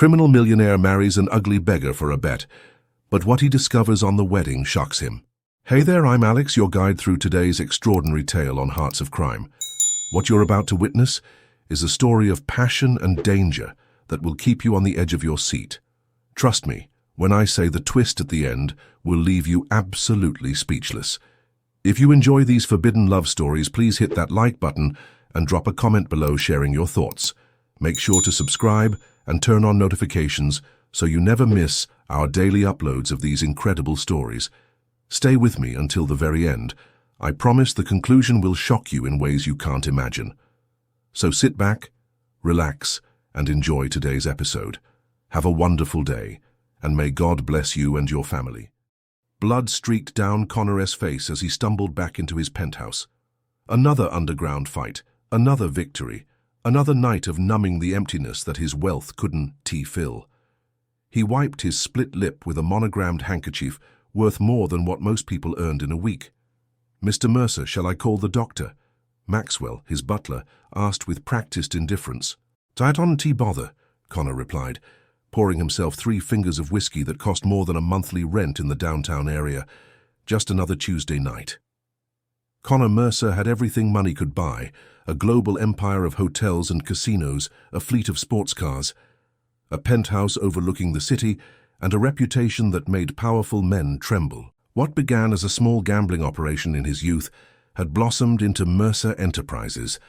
criminal millionaire marries an ugly beggar for a bet, but what he discovers on the wedding shocks him. Hey there, I'm Alex, your guide through today's extraordinary tale on Hearts of Crime. What you're about to witness is a story of passion and danger that will keep you on the edge of your seat. Trust me, when I say the twist at the end will leave you absolutely speechless. If you enjoy these forbidden love stories, please hit that like button and drop a comment below sharing your thoughts. Make sure to subscribe and turn on notifications so you never miss our daily uploads of these incredible stories. Stay with me until the very end. I promise the conclusion will shock you in ways you can't imagine. So sit back, relax, and enjoy today's episode. Have a wonderful day, and may God bless you and your family. Blood streaked down Connor's face as he stumbled back into his penthouse. Another underground fight, another victory, another night of numbing the emptiness that his wealth couldn't fill. He wiped his split lip with a monogrammed handkerchief worth more than what most people earned in a week. "Mr. Mercer, shall I call the doctor?" Maxwell, his butler, asked with practiced indifference. "I don't bother," Connor replied, pouring himself 3 fingers of whiskey that cost more than a monthly rent in the downtown area. Just another Tuesday night. Connor Mercer had everything money could buy: a global empire of hotels and casinos, a fleet of sports cars, a penthouse overlooking the city, and a reputation that made powerful men tremble. What began as a small gambling operation in his youth had blossomed into Mercer Enterprises,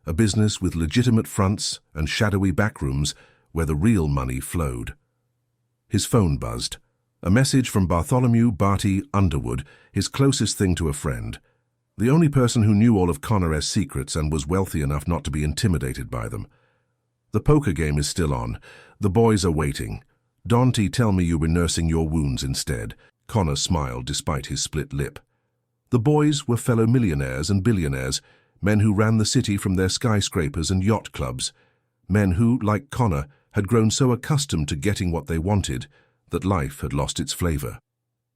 a business with legitimate fronts and shadowy backrooms where the real money flowed. His phone buzzed. A message from Bartholomew Barty Underwood, his closest thing to a friend. The only person who knew all of Connor's secrets and was wealthy enough not to be intimidated by them. "The poker game is still on. The boys are waiting. Don't tell me you were nursing your wounds instead." Connor smiled despite his split lip. The boys were fellow millionaires and billionaires, men who ran the city from their skyscrapers and yacht clubs, men who, like Connor, had grown so accustomed to getting what they wanted that life had lost its flavor.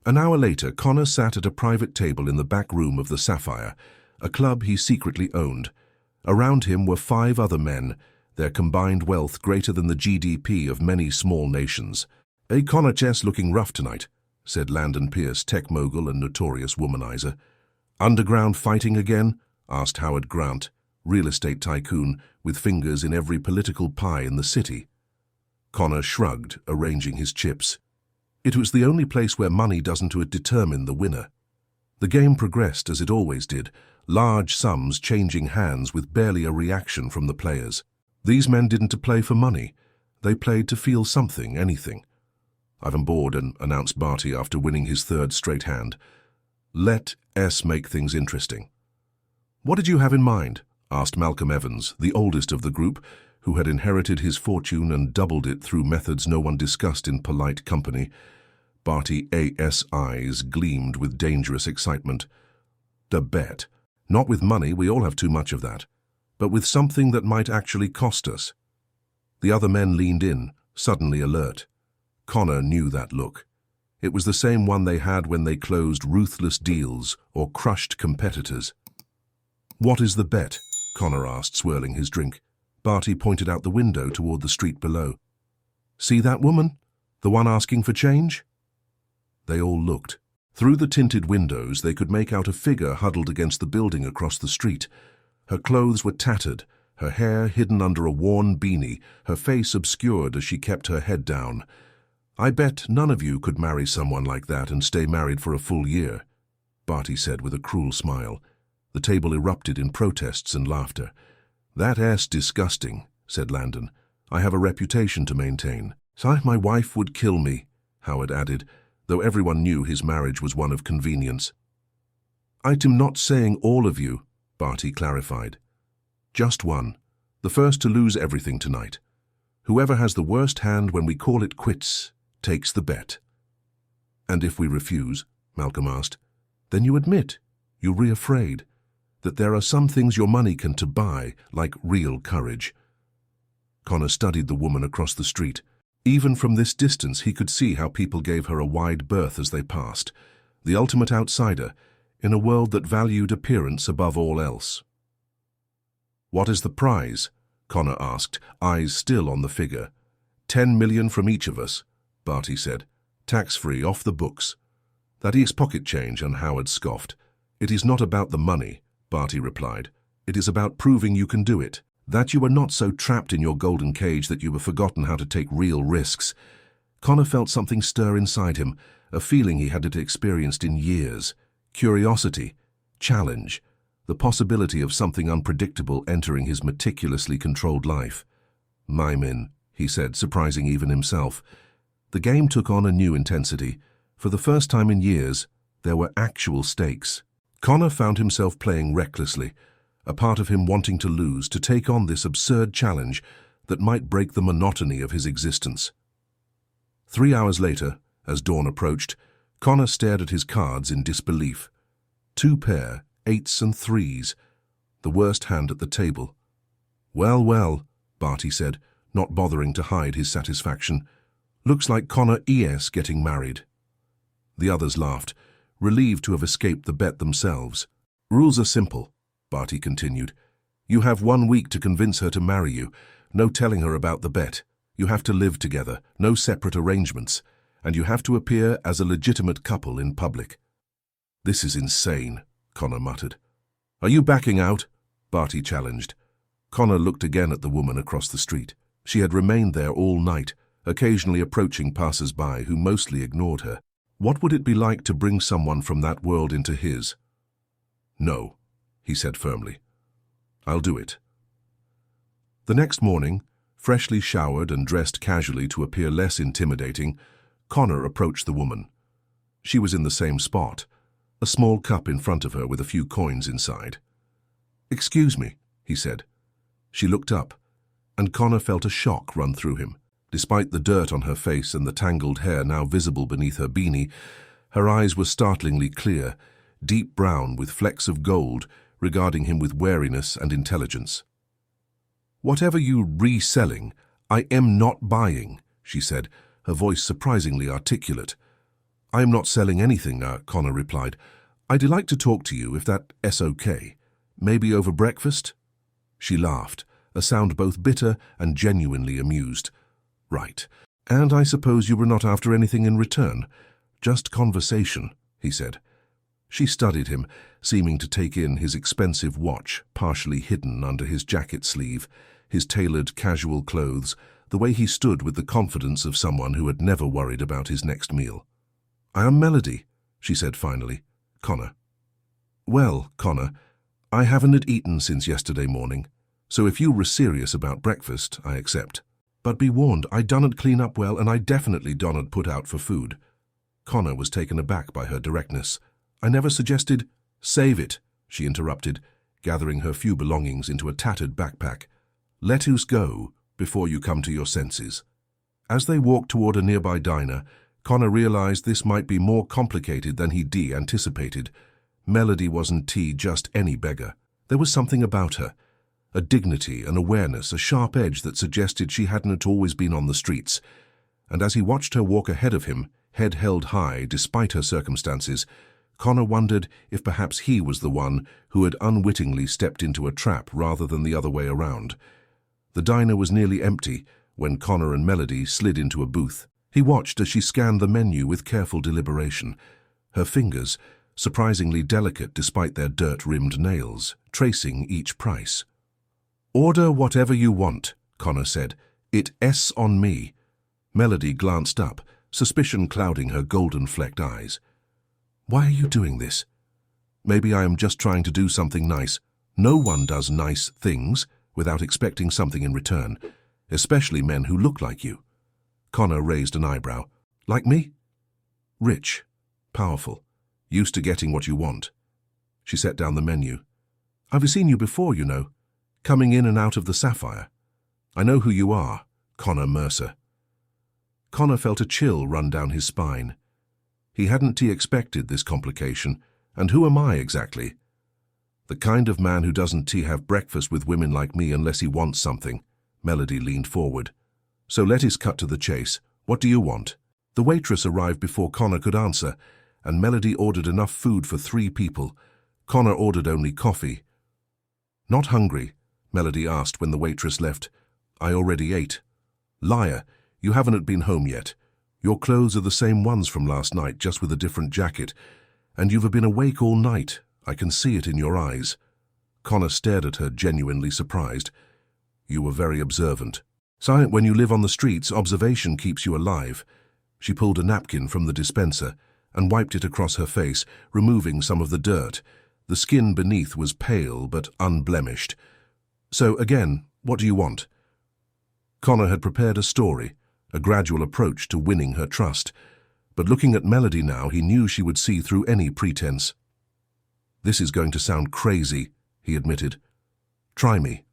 An hour later, Connor sat at a private table in the back room of the Sapphire, a club he secretly owned. Around him were 5 other men, their combined wealth greater than the GDP of many small nations. "Hey, Connor Chess looking rough tonight," said Landon Pierce, tech mogul and notorious womanizer. "Underground fighting again?" asked Howard Grant, real estate tycoon with fingers in every political pie in the city. Connor shrugged, arranging his chips. It was the only place where money doesn't determine the winner. The game progressed as it always did, large sums changing hands with barely a reaction from the players. These men didn't play for money. They played to feel something, anything. "I'm bored," announced Barty after winning his 3rd straight hand. "Let us make things interesting." "What did you have in mind?" asked Malcolm Evans, the oldest of the group, who had inherited his fortune and doubled it through methods no one discussed in polite company. Barty's eyes gleamed with dangerous excitement. "A bet. Not with money, we all have too much of that. But with something that might actually cost us." The other men leaned in, suddenly alert. Connor knew that look. It was the same one they had when they closed ruthless deals or crushed competitors. "What is the bet?" Connor asked, swirling his drink. Barty pointed out the window toward the street below. "See that woman? The one asking for change?" They all looked. Through the tinted windows, they could make out a figure huddled against the building across the street. Her clothes were tattered, her hair hidden under a worn beanie, her face obscured as she kept her head down. "I bet none of you could marry someone like that and stay married for a full year," Barty said with a cruel smile. The table erupted in protests and laughter. "That's disgusting," said Landon. "I have a reputation to maintain." "So my wife would kill me," Howard added, though everyone knew his marriage was one of convenience. "I'm not saying all of you," Barty clarified. "Just one. The first to lose everything tonight. Whoever has the worst hand when we call it quits takes the bet." "And if we refuse?" Malcolm asked. "Then you admit, you're afraid, that there are some things your money can buy, like real courage." Connor studied the woman across the street. Even from this distance, he could see how people gave her a wide berth as they passed, the ultimate outsider, in a world that valued appearance above all else. "What is the prize?" Connor asked, eyes still on the figure. 10 million from each of us, Barty said. Tax-free, off the books. That is pocket change, and Howard scoffed. It is not about the money, Barty replied. It is about proving you can do it. That you are not so trapped in your golden cage that you have forgotten how to take real risks. Connor felt something stir inside him, a feeling he hadn't experienced in years. Curiosity, challenge, the possibility of something unpredictable entering his meticulously controlled life. "I'm in," he said, surprising even himself. The game took on a new intensity. For the first time in years, there were actual stakes. Connor found himself playing recklessly, a part of him wanting to lose, to take on this absurd challenge that might break the monotony of his existence. 3 hours later, as dawn approached, Connor stared at his cards in disbelief. 2 pair, 8s and 3s, the worst hand at the table. "Well, well," Barty said, not bothering to hide his satisfaction. "Looks like Connor E.S. getting married." The others laughed, relieved to have escaped the bet themselves. "Rules are simple," Barty continued. "You have 1 week to convince her to marry you. No telling her about the bet. You have to live together, no separate arrangements, and you have to appear as a legitimate couple in public." "This is insane," Connor muttered. "Are you backing out?" Barty challenged. Connor looked again at the woman across the street. She had remained there all night, occasionally approaching passers-by who mostly ignored her. What would it be like to bring someone from that world into his? "No," he said firmly. "I'll do it." The next morning, freshly showered and dressed casually to appear less intimidating, Connor approached the woman. She was in the same spot, a small cup in front of her with a few coins inside. "Excuse me," he said. She looked up, and Connor felt a shock run through him. Despite the dirt on her face and the tangled hair now visible beneath her beanie, her eyes were startlingly clear, deep brown with flecks of gold, regarding him with wariness and intelligence. "Whatever you reselling, I am not buying," she said, her voice surprisingly articulate. "I am not selling anything," Connor replied. "I'd like to talk to you, if that's okay. Maybe over breakfast?" She laughed, a sound both bitter and genuinely amused. "Right. And I suppose you were not after anything in return? Just conversation," he said. She studied him, seeming to take in his expensive watch, partially hidden under his jacket sleeve, his tailored casual clothes, the way he stood with the confidence of someone who had never worried about his next meal. "I am Melody," she said finally. "Connor." "Well, Connor, I haven't eaten since yesterday morning, so if you were serious about breakfast, I accept. But be warned, I dunn't clean up well, and I definitely dunn't put out for food." Connor was taken aback by her directness. "I never suggested—" "Save it," she interrupted, gathering her few belongings into a tattered backpack. "Let us go before you come to your senses." As they walked toward a nearby diner, Connor realized this might be more complicated than he'd anticipated. Melody wasn't just any beggar. There was something about her, a dignity, an awareness, a sharp edge that suggested she hadn't always been on the streets. And as he watched her walk ahead of him, head held high despite her circumstances, Connor wondered if perhaps he was the one who had unwittingly stepped into a trap rather than the other way around. The diner was nearly empty when Connor and Melody slid into a booth. He watched as she scanned the menu with careful deliberation, her fingers, surprisingly delicate despite their dirt-rimmed nails, tracing each price. "Order whatever you want," Connor said. "It's on me." Melody glanced up, suspicion clouding her golden-flecked eyes. "Why are you doing this?" "Maybe I am just trying to do something nice." "No one does nice things without expecting something in return, especially men who look like you." Connor raised an eyebrow. "Like me?" "Rich, powerful, used to getting what you want." She set down the menu. "I've seen you before, you know, coming in and out of the Sapphire. I know who you are, Connor Mercer." Connor felt a chill run down his spine. He hadn't expected this complication, and who am I exactly? "The kind of man who doesn't have breakfast with women like me unless he wants something." Melody leaned forward. "So let us cut to the chase. What do you want?" The waitress arrived before Connor could answer, and Melody ordered enough food for 3 people. Connor ordered only coffee. "Not hungry?" Melody asked when the waitress left. "I already ate." "Liar. You haven't been home yet. Your clothes are the same ones from last night, just with a different jacket. And you've been awake all night. I can see it in your eyes." Connor stared at her, genuinely surprised. "You were very observant. Silent when you live on the streets, observation keeps you alive." She pulled a napkin from the dispenser and wiped it across her face, removing some of the dirt. The skin beneath was pale but unblemished. "So, again, what do you want?" Connor had prepared a story, a gradual approach to winning her trust. But looking at Melody now, he knew she would see through any pretense. "This is going to sound crazy," he admitted. "Try me.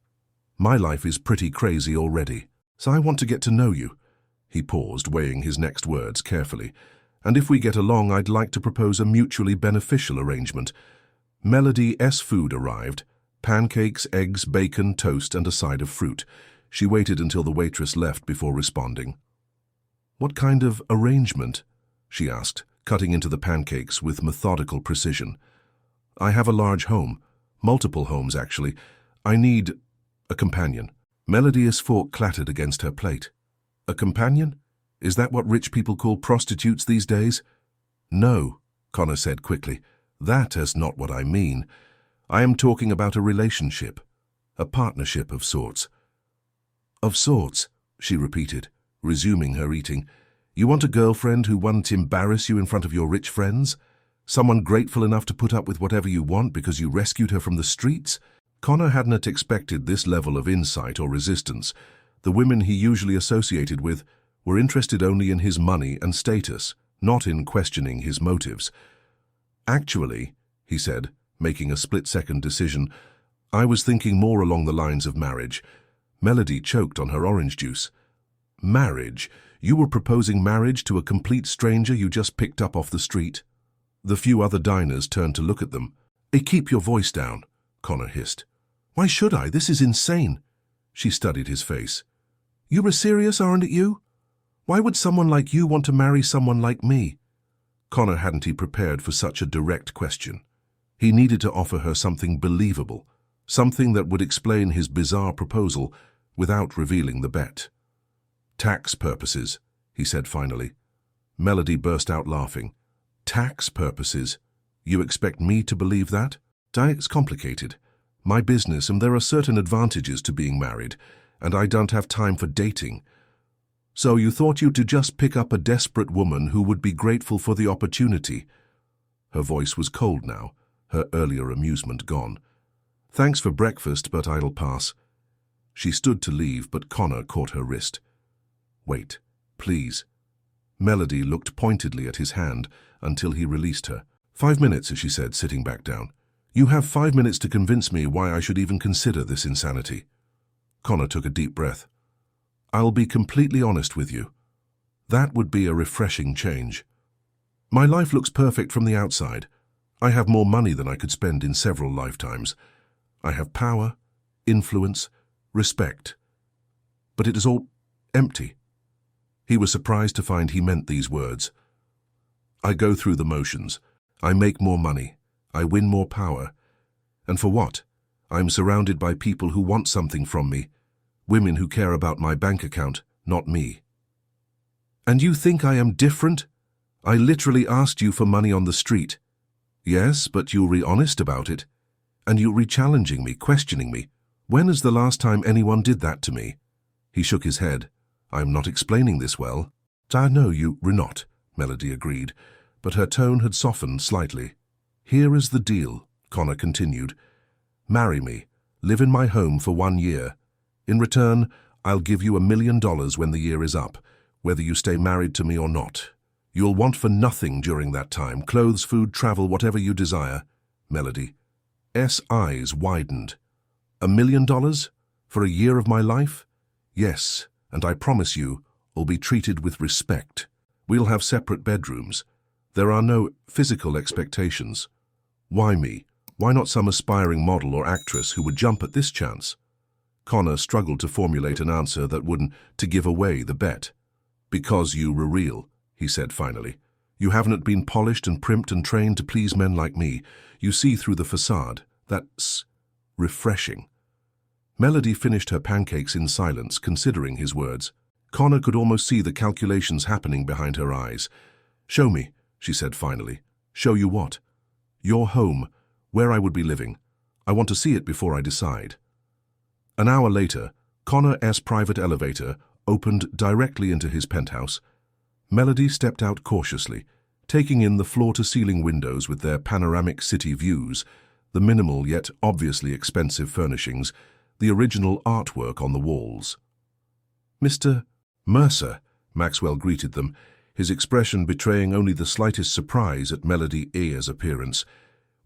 My life is pretty crazy already. So I want to get to know you." He paused, weighing his next words carefully. "And if we get along, I'd like to propose a mutually beneficial arrangement." Melody's food arrived. Pancakes, eggs, bacon, toast, and a side of fruit. She waited until the waitress left before responding. "What kind of arrangement?" she asked, cutting into the pancakes with methodical precision. "I have a large home. Multiple homes, actually. I need a companion." Melody's fork clattered against her plate. "A companion? Is that what rich people call prostitutes these days?" "No," Connor said quickly. "That is not what I mean. I am talking about a relationship. A partnership of sorts." "Of sorts," she repeated, resuming her eating. "You want a girlfriend who won't embarrass you in front of your rich friends? Someone grateful enough to put up with whatever you want because you rescued her from the streets?" Connor hadn't expected this level of insight or resistance. The women he usually associated with were interested only in his money and status, not in questioning his motives. "Actually," he said, making a split-second decision, "I was thinking more along the lines of marriage." Melody choked on her orange juice. "Marriage? You were proposing marriage to a complete stranger you just picked up off the street?" The few other diners turned to look at them. "Hey, keep your voice down," Connor hissed. "Why should I? This is insane." She studied his face. "You were serious, aren't it you? Why would someone like you want to marry someone like me?" Connor hadn't he prepared for such a direct question. He needed to offer her something believable, something that would explain his bizarre proposal without revealing the bet. "Tax purposes," he said finally. Melody burst out laughing. "Tax purposes? You expect me to believe that? It's complicated. My business, and there are certain advantages to being married, and I don't have time for dating." "So you thought you'd just pick up a desperate woman who would be grateful for the opportunity?" Her voice was cold now, her earlier amusement gone. "Thanks for breakfast, but I'll pass." She stood to leave, but Connor caught her wrist. "Wait, please." Melody looked pointedly at his hand until he released her. "5 minutes," she said, sitting back down. "You have 5 minutes to convince me why I should even consider this insanity." Connor took a deep breath. "I'll be completely honest with you. That would be a refreshing change. My life looks perfect from the outside. I have more money than I could spend in several lifetimes. I have power, influence, respect. But it is all empty." He was surprised to find he meant these words. "I go through the motions. I make more money. I win more power. And for what? I'm surrounded by people who want something from me. Women who care about my bank account, not me." "And you think I am different? I literally asked you for money on the street." "Yes, but you were honest about it. And you were challenging me, questioning me. When is the last time anyone did that to me?" He shook his head. "I'm not explaining this well." "I know you were not," Melody agreed, but her tone had softened slightly. "Here is the deal," Connor continued. "Marry me, live in my home for 1 year. In return, I'll give you $1 million when the year is up, whether you stay married to me or not. You'll want for nothing during that time, clothes, food, travel, whatever you desire." Melody's eyes widened. $1 million? For a year of my life? Yes, and I promise you, I'll be treated with respect. We'll have separate bedrooms. There are no physical expectations. Why me? Why not some aspiring model or actress who would jump at this chance? Connor struggled to formulate an answer that wouldn't to give away the bet. "Because you were real," he said finally. "You haven't been polished and primped and trained to please men like me. You see through the facade. That's refreshing." Melody finished her pancakes in silence, considering his words. Connor could almost see the calculations happening behind her eyes. "Show me," she said finally. "Show you what?" "Your home, where I would be living. I want to see it before I decide." An hour later, Connor's private elevator opened directly into his penthouse. Melody stepped out cautiously, taking in the floor-to-ceiling windows with their panoramic city views, the minimal yet obviously expensive furnishings, the original artwork on the walls. "Mr. Mercer," Maxwell greeted them, his expression betraying only the slightest surprise at Melody Eyre's appearance.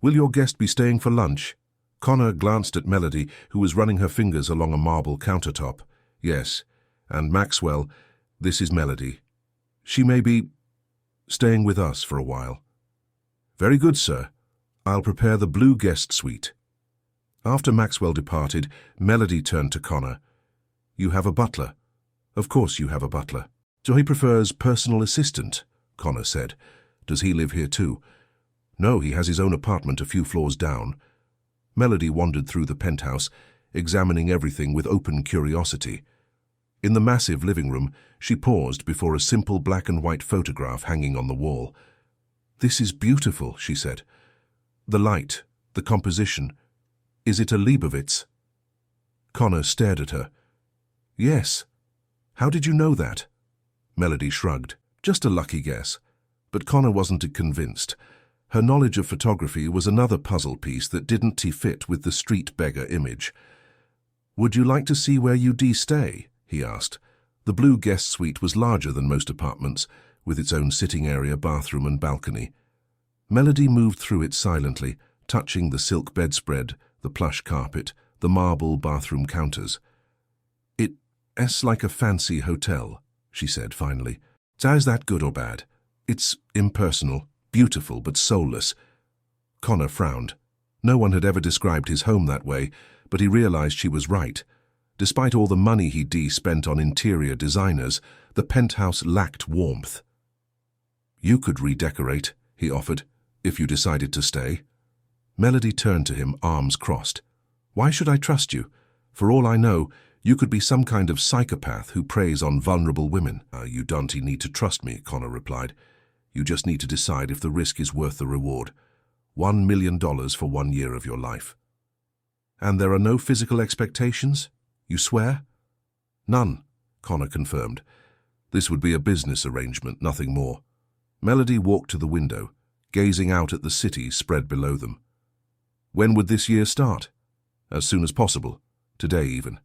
"Will your guest be staying for lunch?" Connor glanced at Melody, who was running her fingers along a marble countertop. "Yes, and Maxwell, this is Melody. She may be staying with us for a while." "Very good, sir. I'll prepare the blue guest suite." After Maxwell departed, Melody turned to Connor. "You have a butler?" "Of course you have a butler." "So he prefers personal assistant," Connor said. "Does he live here too?" "No, he has his own apartment a few floors down." Melody wandered through the penthouse, examining everything with open curiosity. In the massive living room, she paused before a simple black-and-white photograph hanging on the wall. "This is beautiful," she said. "The light, the composition. Is it a Leibowitz?" Connor stared at her. "Yes. How did you know that?" Melody shrugged. "Just a lucky guess." But Connor wasn't convinced. Her knowledge of photography was another puzzle piece that didn't fit with the street beggar image. "Would you like to see where you stay?" he asked. The blue guest suite was larger than most apartments, with its own sitting area, bathroom and balcony. Melody moved through it silently, touching the silk bedspread, the plush carpet, the marble bathroom counters. "It's like a fancy hotel," she said finally. "Is that good or bad? It's impersonal, beautiful but soulless." Connor frowned. No one had ever described his home that way, but he realized she was right. Despite all the money he'd spent on interior designers, the penthouse lacked warmth. "You could redecorate," he offered, "if you decided to stay." Melody turned to him, arms crossed. "Why should I trust you? For all I know, you could be some kind of psychopath who preys on vulnerable women." "You don't need to trust me," Connor replied. "You just need to decide if the risk is worth the reward. $1 million for 1 year of your life." "And there are no physical expectations? You swear?" "None," Connor confirmed. "This would be a business arrangement, nothing more." Melody walked to the window, gazing out at the city spread below them. "When would this year start?" "As soon as possible. Today even."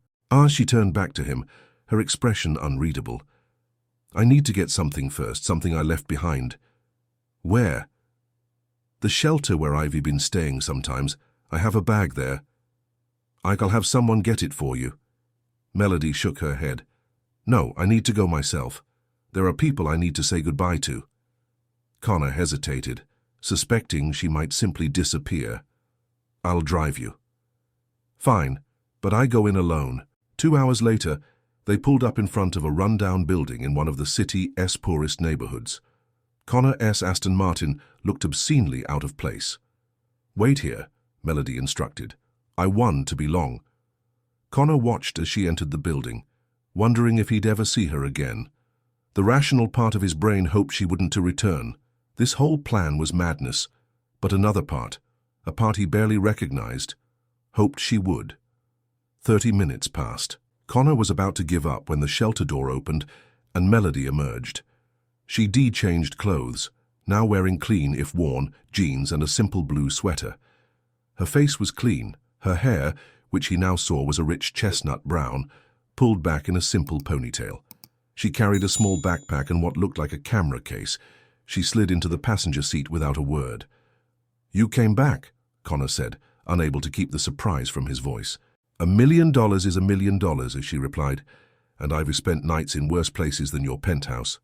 She turned back to him, her expression unreadable. "I need to get something first, something I left behind." "Where?" "The shelter where I've been staying sometimes. I have a bag there." "I'll have someone get it for you." Melody shook her head. "No, I need to go myself. There are people I need to say goodbye to." Connor hesitated, suspecting she might simply disappear. "I'll drive you." "Fine, but I go in alone." 2 hours later, they pulled up in front of a run-down building in one of the city's poorest neighborhoods. Connor's Aston Martin looked obscenely out of place. "Wait here," Melody instructed. "I won to belong." Connor watched as she entered the building, wondering if he'd ever see her again. The rational part of his brain hoped she wouldn't to return. This whole plan was madness. But another part, a part he barely recognized, hoped she would. 30 minutes passed. Connor was about to give up when the shelter door opened and Melody emerged. She changed clothes, now wearing clean, if worn, jeans and a simple blue sweater. Her face was clean, her hair, which he now saw was a rich chestnut brown, pulled back in a simple ponytail. She carried a small backpack and what looked like a camera case. She slid into the passenger seat without a word. "You came back," Connor said, unable to keep the surprise from his voice. $1 million is $1 million, as she replied, "and I've spent nights in worse places than your penthouse."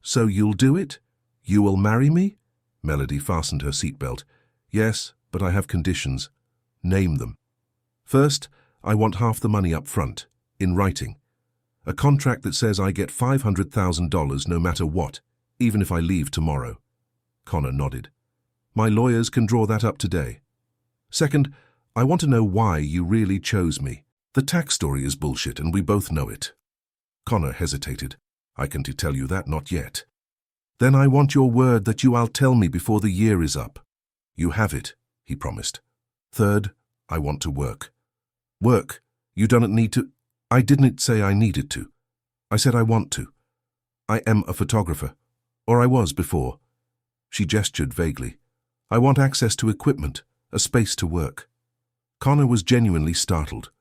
"So you'll do it? You will marry me?" Melody fastened her seatbelt. "Yes, but I have conditions." "Name them." "First, I want half the money up front, in writing. A contract that says I get $500,000 no matter what, even if I leave tomorrow." Connor nodded. "My lawyers can draw that up today." "Second, I want to know why you really chose me. The tax story is bullshit and we both know it." Connor hesitated. I can tell you that not yet. Then I want your word that you'll tell me before the year is up. You have it, he promised. Third, I want to work. Work? You don't need to. I didn't say I needed to. I said I want to. I am a photographer. Or I was before. She gestured vaguely. I want access to equipment, a space to work. Connor was genuinely startled.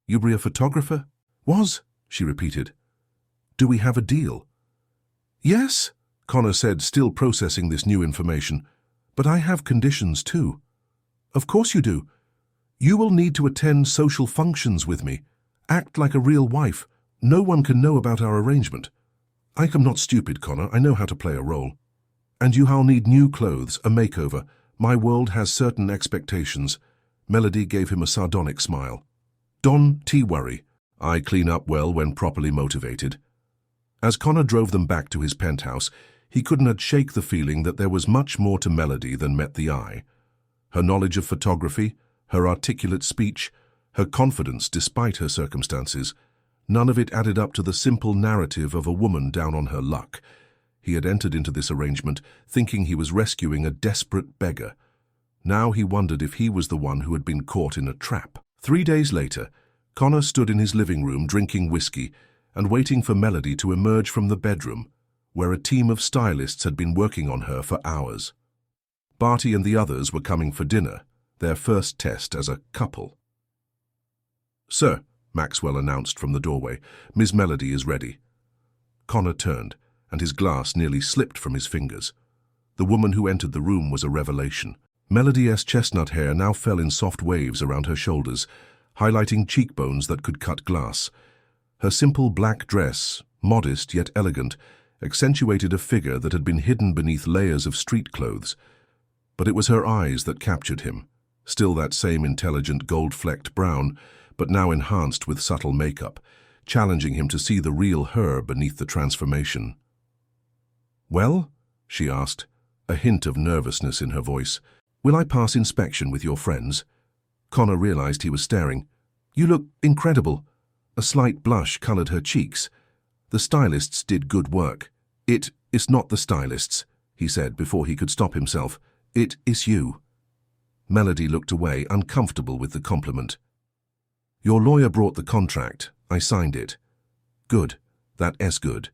You be a photographer? Was, she repeated. Do we have a deal? Yes, Connor said, still processing this new information. But I have conditions too. Of course you do. You will need to attend social functions with me. Act like a real wife. No one can know about our arrangement. I am not stupid, Connor. I know how to play a role. And you'll need new clothes, a makeover. My world has certain expectations. Melody gave him a sardonic smile. Don't worry. I clean up well when properly motivated. As Connor drove them back to his penthouse, he couldn't shake the feeling that there was much more to Melody than met the eye. Her knowledge of photography, her articulate speech, her confidence despite her circumstances, none of it added up to the simple narrative of a woman down on her luck. He had entered into this arrangement thinking he was rescuing a desperate beggar. Now he wondered if he was the one who had been caught in a trap. 3 days later, Connor stood in his living room drinking whiskey and waiting for Melody to emerge from the bedroom, where a team of stylists had been working on her for hours. Barty and the others were coming for dinner, their first test as a couple. Sir, Maxwell announced from the doorway, Miss Melody is ready. Connor turned, and his glass nearly slipped from his fingers. The woman who entered the room was a revelation. Melody's chestnut hair now fell in soft waves around her shoulders, highlighting cheekbones that could cut glass. Her simple black dress, modest yet elegant, accentuated a figure that had been hidden beneath layers of street clothes. But it was her eyes that captured him, still that same intelligent gold-flecked brown, but now enhanced with subtle makeup, challenging him to see the real her beneath the transformation. Well? She asked, a hint of nervousness in her voice. Will I pass inspection with your friends? Connor realized he was staring. You look incredible. A slight blush colored her cheeks. The stylists did good work. It is not the stylists, he said before he could stop himself. It is you. Melody looked away, uncomfortable with the compliment. Your lawyer brought the contract. I signed it. Good. That is good.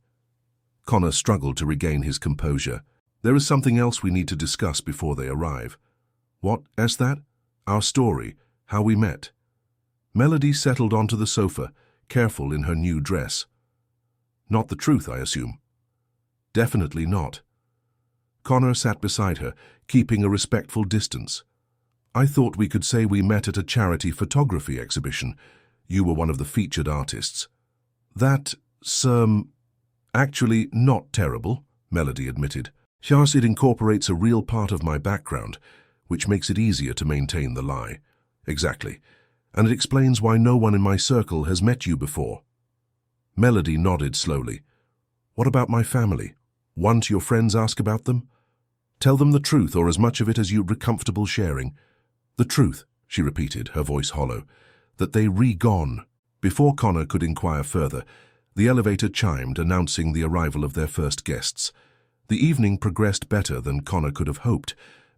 Connor struggled to regain his composure. There is something else we need to discuss before they arrive. What is that? Our story, how we met. Melody settled onto the sofa, careful in her new dress. Not the truth, I assume. Definitely not. Connor sat beside her, keeping a respectful distance. I thought we could say we met at a charity photography exhibition. You were one of the featured artists. That's, actually not terrible, Melody admitted. Yes, it incorporates a real part of my background, which makes it easier to maintain the lie. Exactly. And it explains why no one in my circle has met you before. Melody nodded slowly. What about my family? Won't your friends ask about them? Tell them the truth, or as much of it as you're comfortable sharing. The truth, she repeated, her voice hollow, that they re-gone. Before Connor could inquire further, the elevator chimed, announcing the arrival of their first guests. The evening progressed better than Connor could have hoped.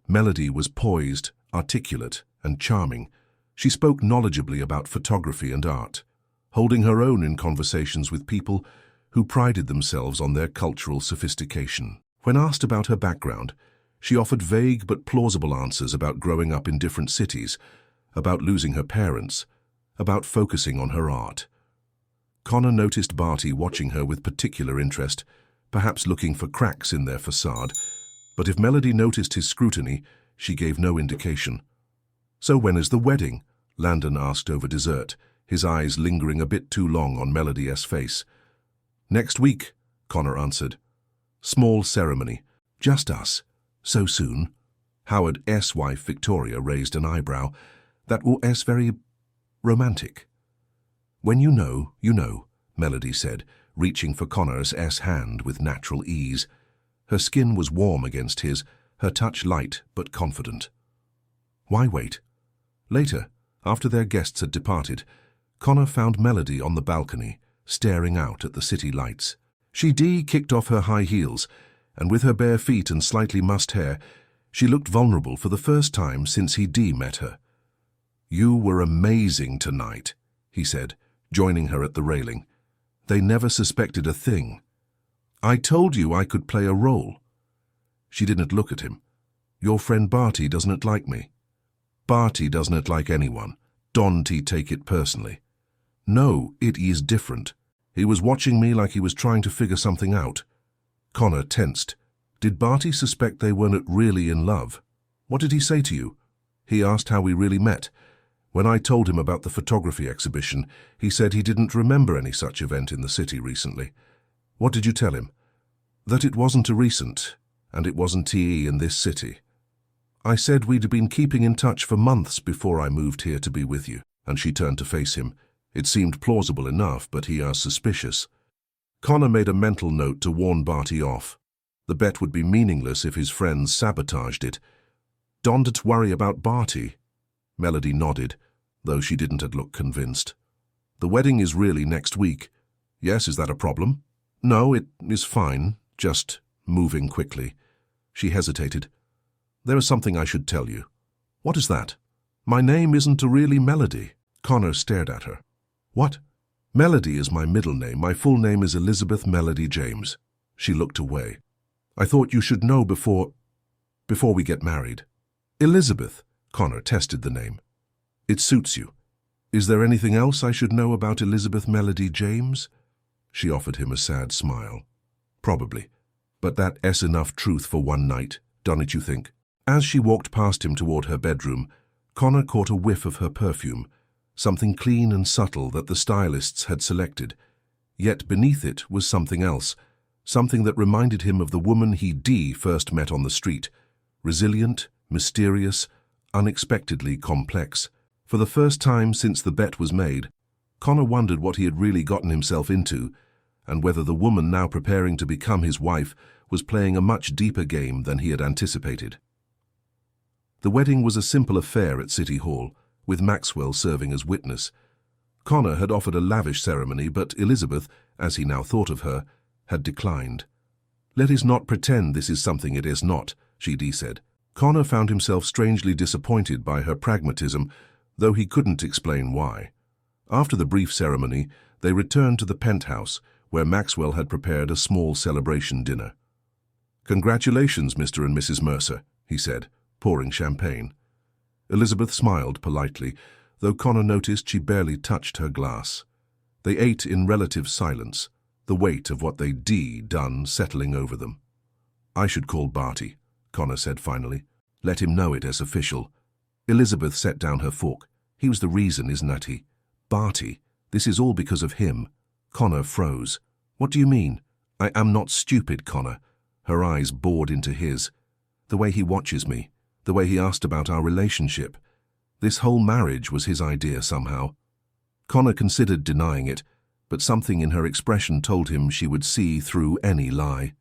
Melody was poised, articulate, and charming. She spoke knowledgeably about photography and art, holding her own in conversations with people who prided themselves on their cultural sophistication. When asked about her background, she offered vague but plausible answers about growing up in different cities, about losing her parents, about focusing on her art. Connor noticed Barty watching her with particular interest, perhaps looking for cracks in their facade, but if Melody noticed his scrutiny, she gave no indication. So when is the wedding? Landon asked over dessert, his eyes lingering a bit too long on Melody's face. Next week, Connor answered. Small ceremony. Just us. So soon? Howard's wife, Victoria, raised an eyebrow. That was very romantic. When you know, Melody said, reaching for Connor's hand with natural ease. Her skin was warm against his, her touch light but confident. Why wait? Later, after their guests had departed, Connor found Melody on the balcony, staring out at the city lights. She kicked off her high heels, and with her bare feet and slightly mussed hair, she looked vulnerable for the first time since he met her. "You were amazing tonight," he said, joining her at the railing. "They never suspected a thing. I told you I could play a role." She didn't look at him. "Your friend Barty doesn't like me." "Barty doesn't like anyone. Don't take it personally." "No, it is different. He was watching me like he was trying to figure something out." Connor tensed. "Did Barty suspect they weren't really in love? What did he say to you?" "He asked how we really met. When I told him about the photography exhibition, he said he didn't remember any such event in the city recently." "What did you tell him?" "That it wasn't a recent, and it wasn't TE in this city. I said we'd been keeping in touch for months before I moved here to be with you," and she turned to face him. It seemed plausible enough, but he was suspicious. Connor made a mental note to warn Barty off. The bet would be meaningless if his friends sabotaged it. "Don't worry about Barty." Melody nodded, though she didn't look convinced. "The wedding is really next week." "Yes, is that a problem?" "No, it is fine, just moving quickly." She hesitated. "There is something I should tell you." "What is that?" "My name isn't really Melody." Connor stared at her. "What?" "Melody is my middle name. My full name is Elizabeth Melody James." She looked away. "I thought you should know before we get married." "Elizabeth." Connor tested the name. "It suits you. Is there anything else I should know about Elizabeth Melody James?" She offered him a sad smile. "Probably. But that's enough truth for one night, don't you think?" As she walked past him toward her bedroom, Connor caught a whiff of her perfume, something clean and subtle that the stylists had selected. Yet beneath it was something else, something that reminded him of the woman he first met on the street. Resilient, mysterious, unexpectedly complex. For the first time since the bet was made, Connor wondered what he had really gotten himself into, and whether the woman now preparing to become his wife was playing a much deeper game than he had anticipated. The wedding was a simple affair at City Hall, with Maxwell serving as witness. Connor had offered a lavish ceremony, but Elizabeth, as he now thought of her, had declined. "Let us not pretend this is something it is not," she said. Connor found himself strangely disappointed by her pragmatism, though he couldn't explain why. After the brief ceremony, they returned to the penthouse, where Maxwell had prepared a small celebration dinner. "Congratulations, Mr. and Mrs. Mercer," he said, pouring champagne. Elizabeth smiled politely, though Connor noticed she barely touched her glass. They ate in relative silence, the weight of what they'd done settling over them. "I should call Barty," Connor said finally. "Let him know it as official." Elizabeth set down her fork. "He was the reason, isn't he? Barty, this is all because of him." Connor froze. "What do you mean?" "I am not stupid, Connor." Her eyes bored into his. "The way he watches me, the way he asked about our relationship. This whole marriage was his idea somehow." Connor considered denying it, but something in her expression told him she would see through any lie.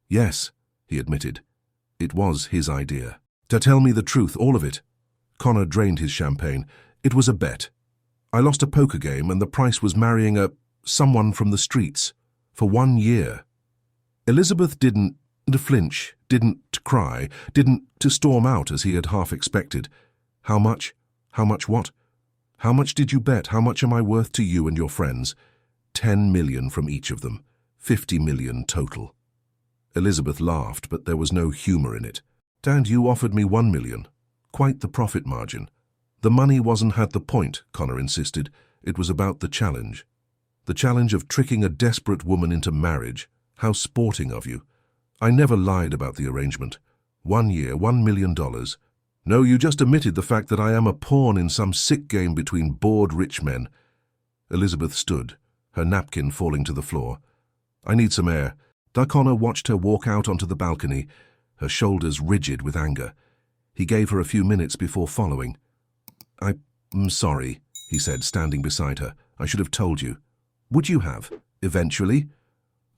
"Yes," he admitted. "It was his idea." "To tell me the truth, all of it." Connor drained his champagne. "It was a bet. I lost a poker game and the price was marrying someone from the streets. For 1 year. Elizabeth didn't flinch, didn't cry, didn't storm out as he had half expected. "How much? How much what? How much did you bet? How much am I worth to you and your friends?" 10 million from each of them. 50 million total. Elizabeth laughed, but there was no humor in it. "And you offered me 1 million. Quite the profit margin." "The money wasn't the point," Connor insisted. "It was about the challenge. The challenge of tricking a desperate woman into marriage. How sporting of you. I never lied about the arrangement. 1 year, $1 million. No, you just admitted the fact that I am a pawn in some sick game between bored rich men." Elizabeth stood, her napkin falling to the floor. "I need some air." Connor watched her walk out onto the balcony, her shoulders rigid with anger. He gave her a few minutes before following. "I'm sorry," he said, standing beside her. "I should have told you." "Would you have? Eventually?"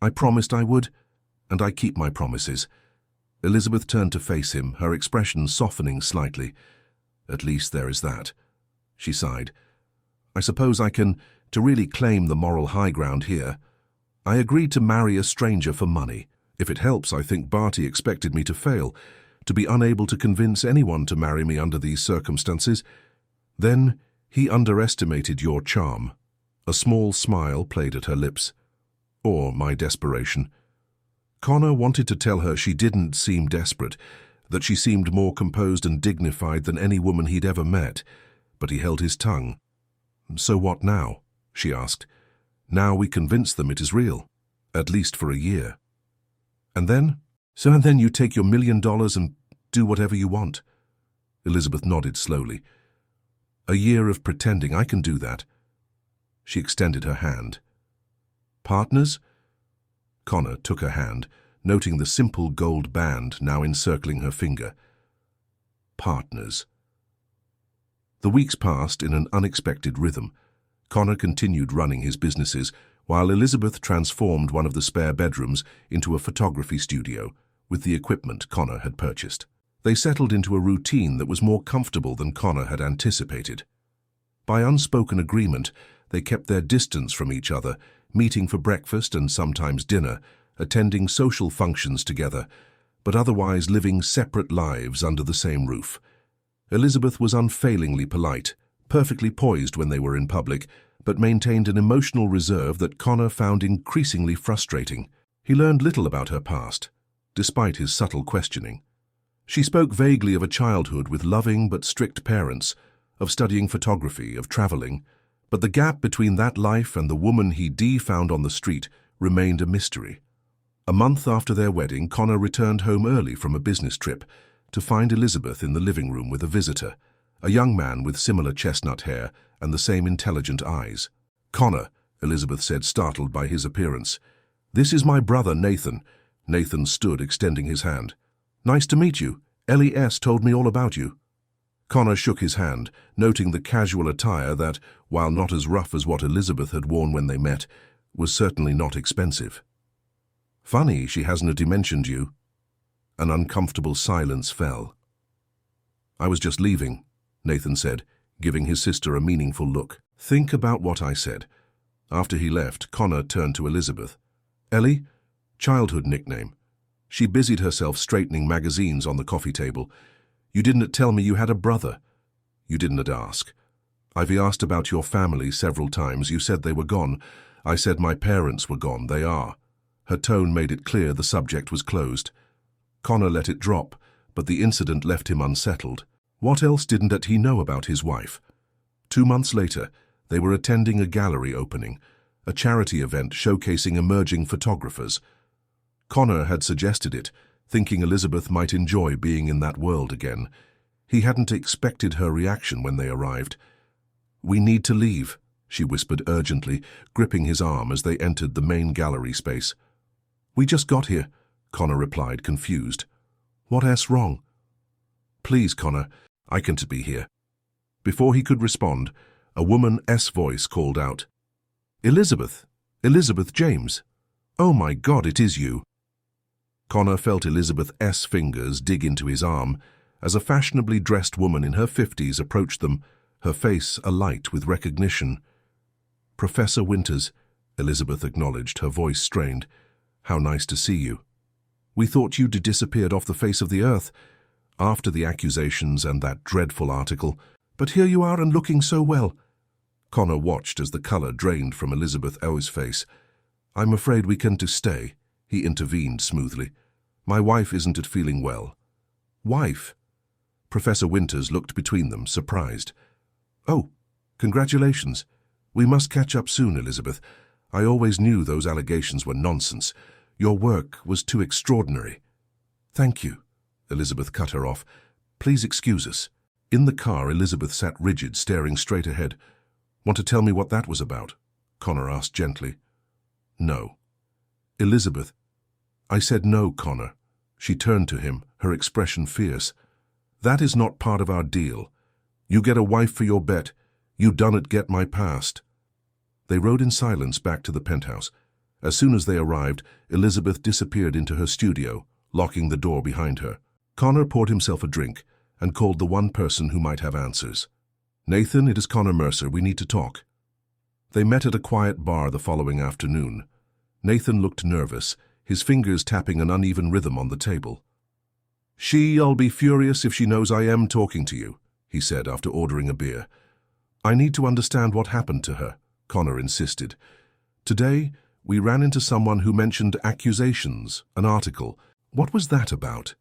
"I promised I would, and I keep my promises." Elizabeth turned to face him, her expression softening slightly. "At least there is that." She sighed. "I suppose I can to really claim the moral high ground here. I agreed to marry a stranger for money. If it helps, I think Barty expected me to fail, to be unable to convince anyone to marry me under these circumstances. Then he underestimated your charm. A small smile played at her lips. Or my desperation. Connor wanted to tell her she didn't seem desperate, that she seemed more composed and dignified than any woman he'd ever met, but he held his tongue. "So what now?" she asked. "Now we convince them it is real, at least for a year. And then? And then you take your $1 million and do whatever you want." Elizabeth nodded slowly. "A year of pretending, I can do that." She extended her hand. "Partners?" Connor took her hand, noting the simple gold band now encircling her finger. "Partners." The weeks passed in an unexpected rhythm. Connor continued running his businesses, while Elizabeth transformed one of the spare bedrooms into a photography studio with the equipment Connor had purchased. They settled into a routine that was more comfortable than Connor had anticipated. By unspoken agreement, they kept their distance from each other, meeting for breakfast and sometimes dinner, attending social functions together, but otherwise living separate lives under the same roof. Elizabeth was unfailingly polite, perfectly poised when they were in public, but maintained an emotional reserve that Connor found increasingly frustrating. He learned little about her past, despite his subtle questioning. She spoke vaguely of a childhood with loving but strict parents, of studying photography, of traveling, but the gap between that life and the woman he found on the street remained a mystery. A month after their wedding, Connor returned home early from a business trip to find Elizabeth in the living room with a visitor, a young man with similar chestnut hair and the same intelligent eyes. "Connor," Elizabeth said, startled by his appearance. "This is my brother, Nathan." Nathan stood, extending his hand. "Nice to meet you. Ellie S. told me all about you." Connor shook his hand, noting the casual attire that, while not as rough as what Elizabeth had worn when they met, was certainly not expensive. "Funny she hasn't mentioned you." An uncomfortable silence fell. "I was just leaving," Nathan said, giving his sister a meaningful look. "Think about what I said." After he left, Connor turned to Elizabeth. "Ellie? Childhood nickname." She busied herself straightening magazines on the coffee table. "You didn't tell me you had a brother." "You didn't ask. I've asked about your family several times. You said they were gone. I said my parents were gone. They are." Her tone made it clear the subject was closed. Connor let it drop, but the incident left him unsettled. What else didn't he know about his wife? 2 months later, they were attending a gallery opening, a charity event showcasing emerging photographers. Connor had suggested it, thinking Elizabeth might enjoy being in that world again. He hadn't expected her reaction when they arrived. "We need to leave," she whispered urgently, gripping his arm as they entered the main gallery space. "We just got here," Connor replied, confused. "What's wrong?" "Please, Connor, I can't be here." Before he could respond, a woman's voice called out, "Elizabeth! Elizabeth James! Oh my God, it is you!" Connor felt Elizabeth's fingers dig into his arm as a fashionably dressed woman in her 50s approached them, her face alight with recognition. "Professor Winters," Elizabeth acknowledged, her voice strained. "How nice to see you. We thought you'd disappeared off the face of the earth after the accusations and that dreadful article, but here you are and looking so well." Connor watched as the color drained from Elizabeth's face. "I'm afraid we can't stay," he intervened smoothly. "My wife isn't feeling well." "Wife?" Professor Winters looked between them, surprised. "Oh, congratulations. We must catch up soon, Elizabeth. I always knew those allegations were nonsense. Your work was too extraordinary." "Thank you," Elizabeth cut her off. "Please excuse us." In the car, Elizabeth sat rigid, staring straight ahead. "Want to tell me what that was about?" Connor asked gently. "No." "Elizabeth." "I said no, Connor." She turned to him, her expression fierce. "That is not part of our deal. You get a wife for your bet. You done it get my past." They rode in silence back to the penthouse. As soon as they arrived, Elizabeth disappeared into her studio, locking the door behind her. Connor poured himself a drink and called the one person who might have answers. "Nathan, it is Connor Mercer. We need to talk." They met at a quiet bar the following afternoon. Nathan looked nervous, his fingers tapping an uneven rhythm on the table. "I'll be furious if she knows I am talking to you," he said after ordering a beer. "I need to understand what happened to her," Connor insisted. "Today, we ran into someone who mentioned accusations, an article. What was that about?"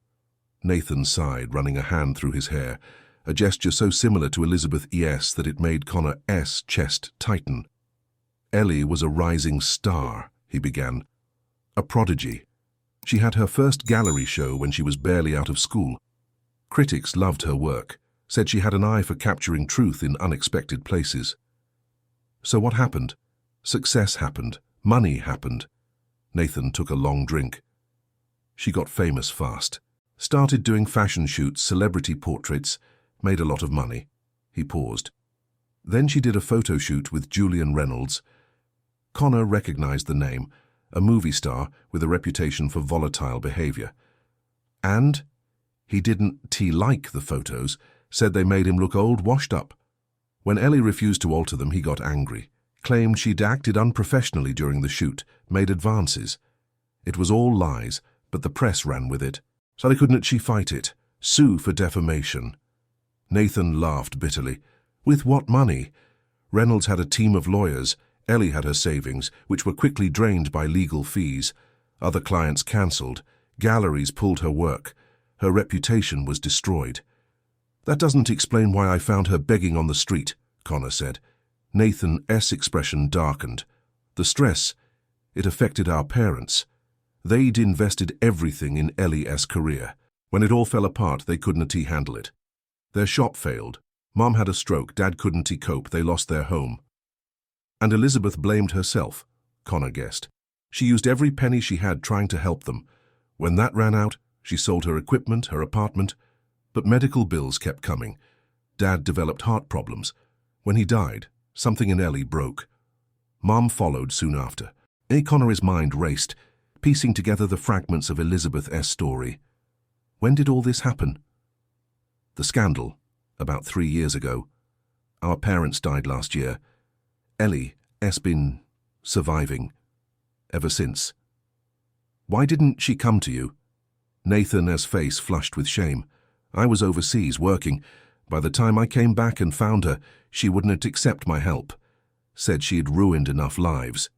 Nathan sighed, running a hand through his hair, a gesture so similar to Elizabeth E.S. that it made Connor S. chest tighten. "Ellie was a rising star," he began. "A prodigy. She had her first gallery show when she was barely out of school. Critics loved her work, said she had an eye for capturing truth in unexpected places. So what happened? Success happened. Money happened." Nathan took a long drink. "She got famous fast. Started doing fashion shoots, celebrity portraits, made a lot of money." He paused. "Then she did a photo shoot with Julian Reynolds." Connor recognized the name, a movie star with a reputation for volatile behavior. "And he didn't like the photos, said they made him look old, washed up. When Ellie refused to alter them, he got angry, claimed she'd acted unprofessionally during the shoot, made advances. It was all lies, but the press ran with it. So couldn't she fight it? Sue for defamation?" Nathan laughed bitterly. "With what money? Reynolds had a team of lawyers. Ellie had her savings, which were quickly drained by legal fees. Other clients cancelled. Galleries pulled her work. Her reputation was destroyed." "That doesn't explain why I found her begging on the street," Connor said. Nathan S. expression darkened. "The stress, it affected our parents. They'd invested everything in Ellie's career. When it all fell apart, they couldn't handle it. Their shop failed. Mom had a stroke, Dad couldn't cope, they lost their home. And Elizabeth blamed herself," Connor guessed. "She used every penny she had trying to help them. When that ran out, she sold her equipment, her apartment. But medical bills kept coming. Dad developed heart problems. When he died, something in Ellie broke. Mom followed soon after." Connor's mind raced, piecing together the fragments of Elizabeth's story. "When did all this happen?" "The scandal, about 3 years ago. Our parents died last year. Ellie's been surviving ever since." "Why didn't she come to you?" Nathan's face flushed with shame. "I was overseas working. By the time I came back and found her, she wouldn't accept my help. Said she'd ruined enough lives."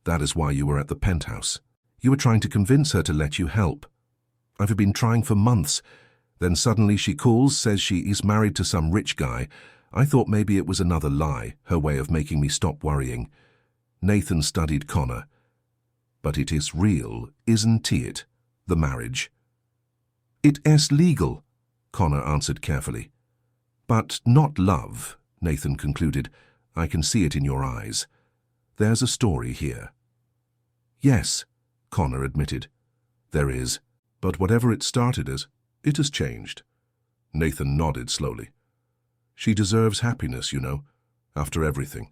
"That is why you were at the penthouse. You were trying to convince her to let you help." "I've been trying for months. Then suddenly she calls, says she is married to some rich guy. I thought maybe it was another lie, her way of making me stop worrying." Nathan studied Connor. "But it is real, isn't it, the marriage?" "It is legal," Connor answered carefully. "But not love," Nathan concluded. "I can see it in your eyes. There's a story here." "Yes," Connor admitted. "There is. But whatever it started as, it has changed." Nathan nodded slowly. "She deserves happiness, you know, after everything.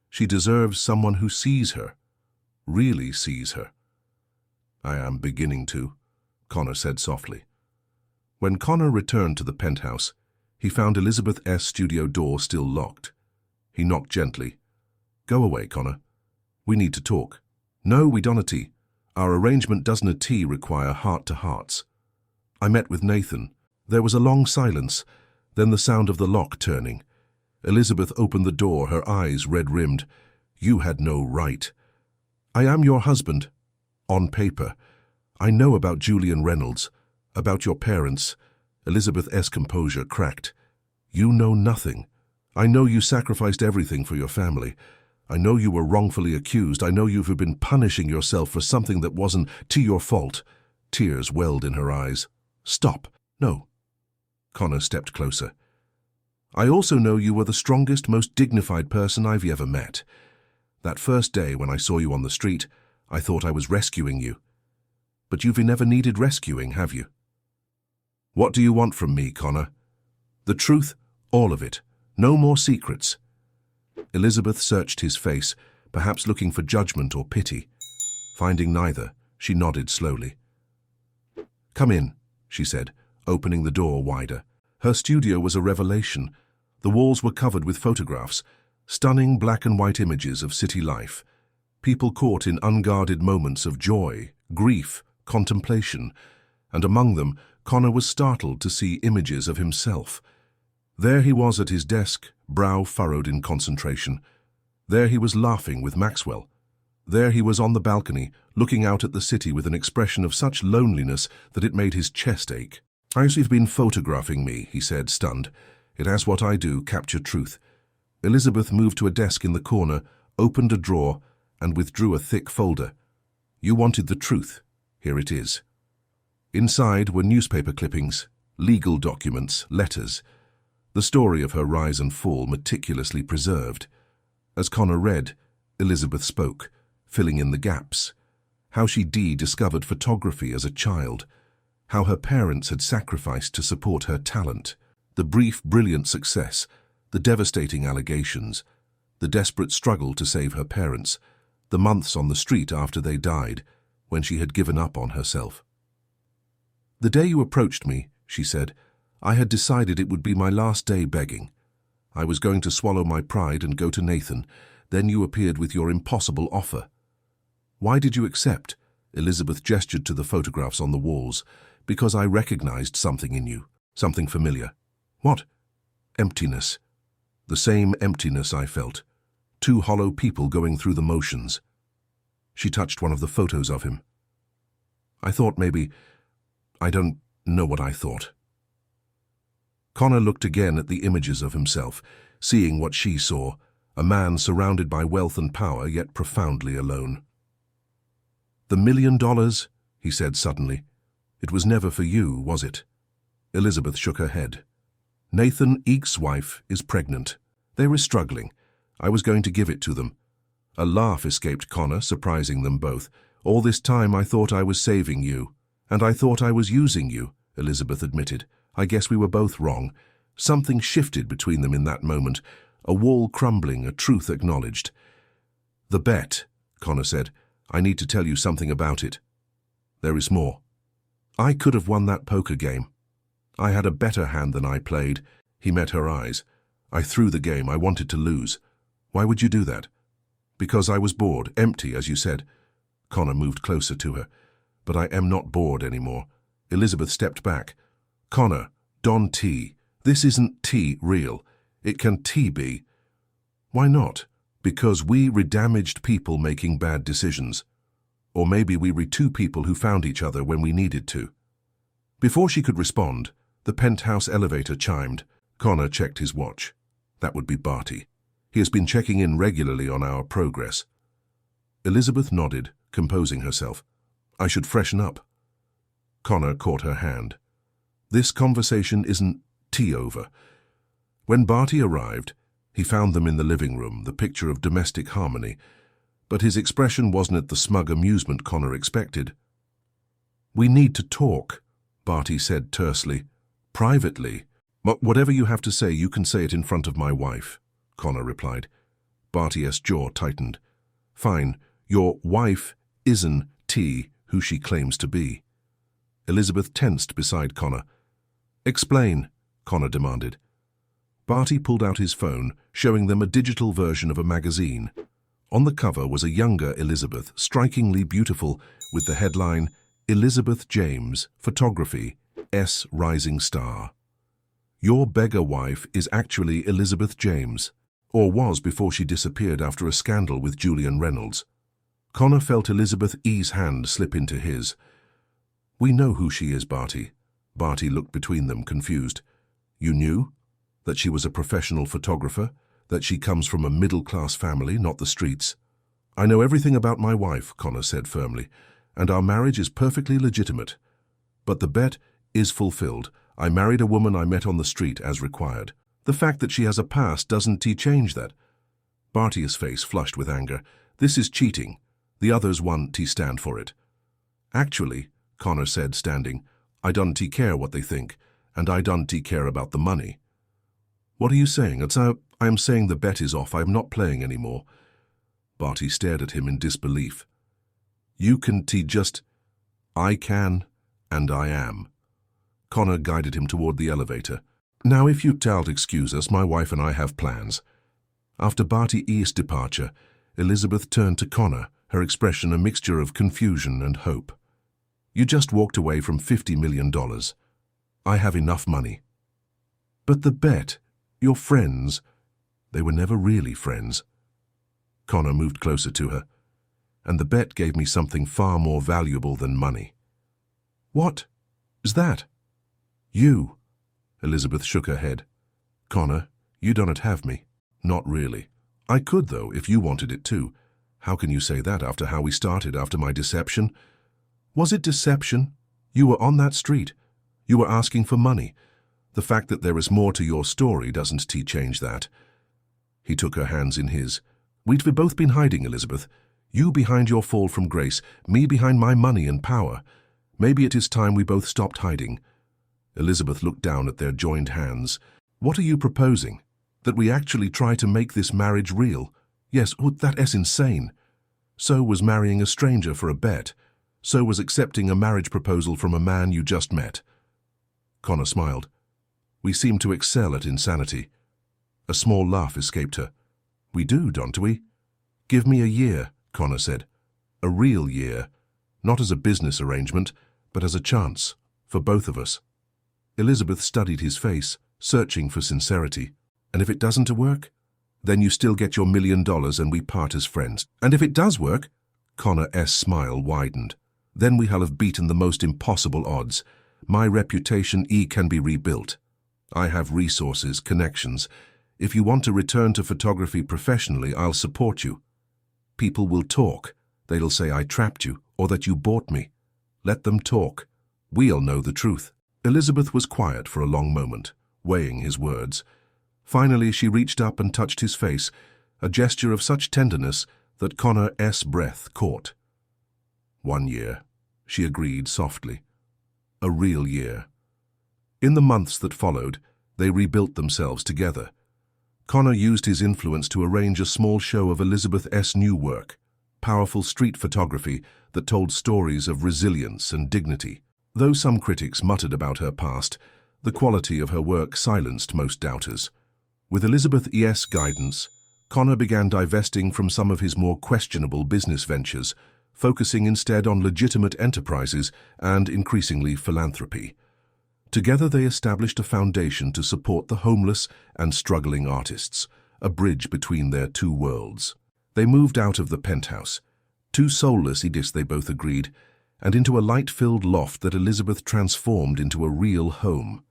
She deserves someone who sees her, really sees her." "I am beginning to," Connor said softly. When Connor returned to the penthouse, he found Elizabeth's studio door still locked. He knocked gently. "Go away, Connor. We need to talk." "No, we don't. Our arrangement doesn't require heart-to-hearts." I met with Nathan. There was a long silence, then the sound of the lock turning. Elizabeth opened the door, her eyes red-rimmed. "You had no right." "I am your husband. On paper. I know about Julian Reynolds, about your parents." Elizabeth's composure cracked. "You know nothing. I know you sacrificed everything for your family. I know you were wrongfully accused. I know you've been punishing yourself for something that wasn't to your fault." Tears welled in her eyes. "Stop. No." Connor stepped closer. "I also know you were the strongest, most dignified person I've ever met. That first day when I saw you on the street, I thought I was rescuing you. But you've never needed rescuing, have you?" "What do you want from me, Connor?" "The truth, all of it. No more secrets." Elizabeth searched his face, perhaps looking for judgment or pity. Finding neither, she nodded slowly. "Come in," she said, opening the door wider. Her studio was a revelation. The walls were covered with photographs, Stunning black and white images of city life. People caught in unguarded moments of joy, grief, contemplation, and among them, Connor was startled to see images of himself. There he was at his desk, brow furrowed in concentration. There he was laughing with Maxwell. There he was on the balcony, looking out at the city with an expression of such loneliness that it made his chest ache. "You've been photographing me," he said, stunned. "It has what I do, capture truth." Elizabeth moved to a desk in the corner, opened a drawer, and withdrew a thick folder. "You wanted the truth. Here it is." Inside were newspaper clippings, legal documents, letters. The story of her rise and fall meticulously preserved. As Connor read, Elizabeth spoke, filling in the gaps. How she discovered photography as a child. How her parents had sacrificed to support her talent. The brief, brilliant success. The devastating allegations. The desperate struggle to save her parents. The months on the street after they died, when she had given up on herself. "The day you approached me," she said, "I had decided it would be my last day begging. I was going to swallow my pride and go to Nathan. Then you appeared with your impossible offer." "Why did you accept?" Elizabeth gestured to the photographs on the walls. "Because I recognized something in you, something familiar." "What?" "Emptiness. The same emptiness I felt. Two hollow people going through the motions." She touched one of the photos of him. "I thought maybe... I don't know what I thought." Connor looked again at the images of himself, seeing what she saw, a man surrounded by wealth and power, yet profoundly alone. "The $1 million," he said suddenly. "It was never for you, was it?" Elizabeth shook her head. "Nathan Eek's wife is pregnant. They were struggling. I was going to give it to them." A laugh escaped Connor, surprising them both. "All this time I thought I was saving you. And I thought I was using you," Elizabeth admitted. "I guess we were both wrong." Something shifted between them in that moment, a wall crumbling, a truth acknowledged. "The bet," Connor said. "I need to tell you something about it. There is more. I could have won that poker game. I had a better hand than I played." He met her eyes. "I threw the game. I wanted to lose." "Why would you do that?" "Because I was bored, empty, as you said." Connor moved closer to her. "But I am not bored anymore." Elizabeth stepped back. "Connor, Don T. This isn't T real. It can T be." "Why not?" "Because we re-damaged people making bad decisions. Or maybe we re-two people who found each other when we needed to." Before she could respond, the penthouse elevator chimed. Connor checked his watch. That would be Barty. He has been checking in regularly on our progress. Elizabeth nodded, composing herself. "I should freshen up." Connor caught her hand. "This conversation isn't tea over." When Barty arrived, he found them in the living room, the picture of domestic harmony, but his expression wasn't at the smug amusement Connor expected. "We need to talk," Barty said tersely. "Privately. Whatever you have to say, you can say it in front of my wife," Connor replied. Barty's jaw tightened. "Fine, your wife isn't T who she claims to be." Elizabeth tensed beside Connor. "Explain," Connor demanded. Barty pulled out his phone, showing them a digital version of a magazine. On the cover was a younger Elizabeth, strikingly beautiful, with the headline, "Elizabeth James, Photography, S Rising Star." Your beggar wife is actually Elizabeth James, or was before she disappeared after a scandal with Julian Reynolds. Connor felt Elizabeth E's hand slip into his. "We know who she is, Barty." Barty looked between them, confused. "You knew? That she was a professional photographer? That she comes from a middle-class family, not the streets?" "I know everything about my wife," Connor said firmly, "and our marriage is perfectly legitimate. But the bet is fulfilled. I married a woman I met on the street as required. The fact that she has a past doesn't change that." Barty's face flushed with anger. "This is cheating. The others want to stand for it." "Actually," Connor said, standing, "I don't care what they think, and I don't care about the money." "What are you saying?" "I am saying the bet is off. I am not playing anymore." Barty stared at him in disbelief. "You can just..." "I can, and I am." Connor guided him toward the elevator. "Now if you'll excuse us, my wife and I have plans." After Barty East's departure, Elizabeth turned to Connor, her expression a mixture of confusion and hope. "You just walked away from $50 million. I have enough money." "But the bet, your friends." "They were never really friends." Connor moved closer to her. "And the bet gave me something far more valuable than money." "What is that?" "You." Elizabeth shook her head. "Connor, you don't have me." "Not really. I could, though, if you wanted it too." "How can you say that after how we started, after my deception?" "Was it deception? You were on that street. You were asking for money. The fact that there is more to your story doesn't change that." He took her hands in his. "We've both been hiding, Elizabeth. You behind your fall from grace, me behind my money and power. Maybe it is time we both stopped hiding." Elizabeth looked down at their joined hands. "What are you proposing? That we actually try to make this marriage real? Yes, that is insane. So was marrying a stranger for a bet. So was accepting a marriage proposal from a man you just met." Connor smiled. "We seem to excel at insanity." A small laugh escaped her. "We do, don't we?" "Give me a year," Connor said. "A real year. Not as a business arrangement, but as a chance. For both of us." Elizabeth studied his face, searching for sincerity. "And if it doesn't work? Then you still get your $1 million and we part as friends." "And if it does work?" Connor's smile widened. "Then we have beaten the most impossible odds. My reputation can be rebuilt. I have resources, connections. If you want to return to photography professionally, I'll support you. People will talk. They'll say I trapped you or that you bought me. Let them talk. We'll know the truth." Elizabeth was quiet for a long moment, weighing his words. Finally, she reached up and touched his face, a gesture of such tenderness that Connor's breath caught. "1 year," she agreed softly. "A real year." In the months that followed, they rebuilt themselves together. Connor used his influence to arrange a small show of Elizabeth's new work, powerful street photography that told stories of resilience and dignity. Though some critics muttered about her past, the quality of her work silenced most doubters. With Elizabeth's guidance, Connor began divesting from some of his more questionable business ventures, focusing instead on legitimate enterprises and, increasingly, philanthropy. Together they established a foundation to support the homeless and struggling artists, a bridge between their two worlds. They moved out of the penthouse, too soulless they both agreed, and into a light-filled loft that Elizabeth transformed into a real home.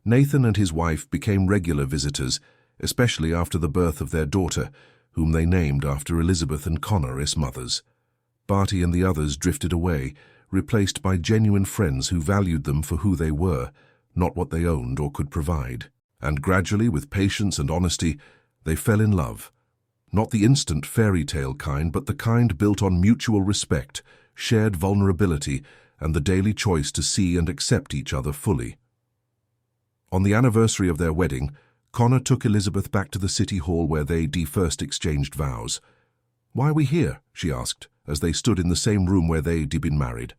Nathan and his wife became regular visitors, especially after the birth of their daughter, whom they named after Elizabeth and Connor's mothers. Barty and the others drifted away, replaced by genuine friends who valued them for who they were, not what they owned or could provide. And gradually, with patience and honesty, they fell in love. Not the instant fairy tale kind, but the kind built on mutual respect, shared vulnerability, and the daily choice to see and accept each other fully. On the anniversary of their wedding, Connor took Elizabeth back to the city hall where they first exchanged vows. "Why are we here?" she asked, as they stood in the same room where they'd been married.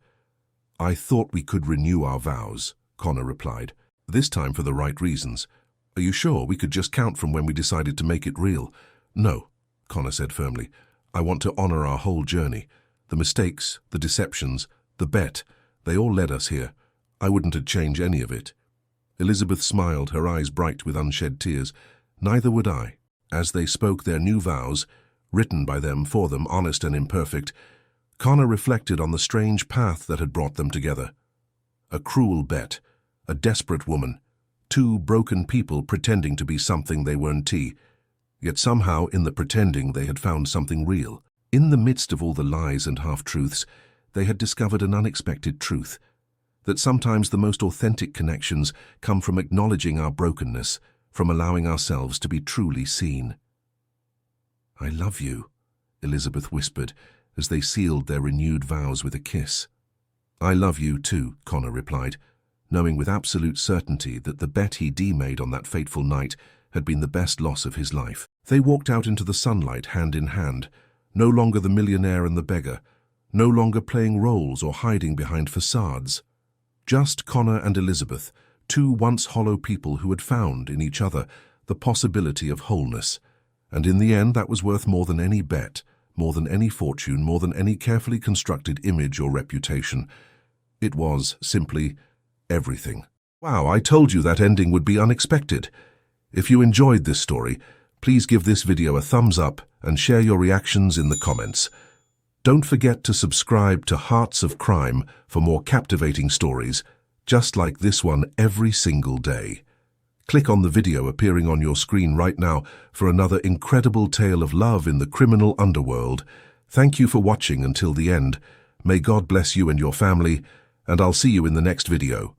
"I thought we could renew our vows," Connor replied, "this time for the right reasons. Are you sure we could just count from when we decided to make it real?" "No," Connor said firmly. "I want to honor our whole journey. The mistakes, the deceptions, the bet, they all led us here. I wouldn't change any of it." Elizabeth smiled, her eyes bright with unshed tears. "Neither would I." As they spoke their new vows, written by them for them, honest and imperfect, Connor reflected on the strange path that had brought them together. A cruel bet, a desperate woman, two broken people pretending to be something they weren't. Yet somehow in the pretending they had found something real. In the midst of all the lies and half-truths, they had discovered an unexpected truth, that sometimes the most authentic connections come from acknowledging our brokenness, from allowing ourselves to be truly seen. "I love you," Elizabeth whispered, as they sealed their renewed vows with a kiss. "I love you too," Connor replied, knowing with absolute certainty that the bet he'd made on that fateful night had been the best loss of his life. They walked out into the sunlight hand in hand, no longer the millionaire and the beggar, no longer playing roles or hiding behind facades. Just Connor and Elizabeth, two once hollow people who had found in each other the possibility of wholeness, And in the end, that was worth more than any bet, more than any fortune, more than any carefully constructed image or reputation. It was simply everything. Wow, I told you that ending would be unexpected. If you enjoyed this story, please give this video a thumbs up and share your reactions in the comments. Don't forget to subscribe to Hearts of Crime for more captivating stories, just like this one every single day. Click on the video appearing on your screen right now for another incredible tale of love in the criminal underworld. Thank you for watching until the end. May God bless you and your family, and I'll see you in the next video.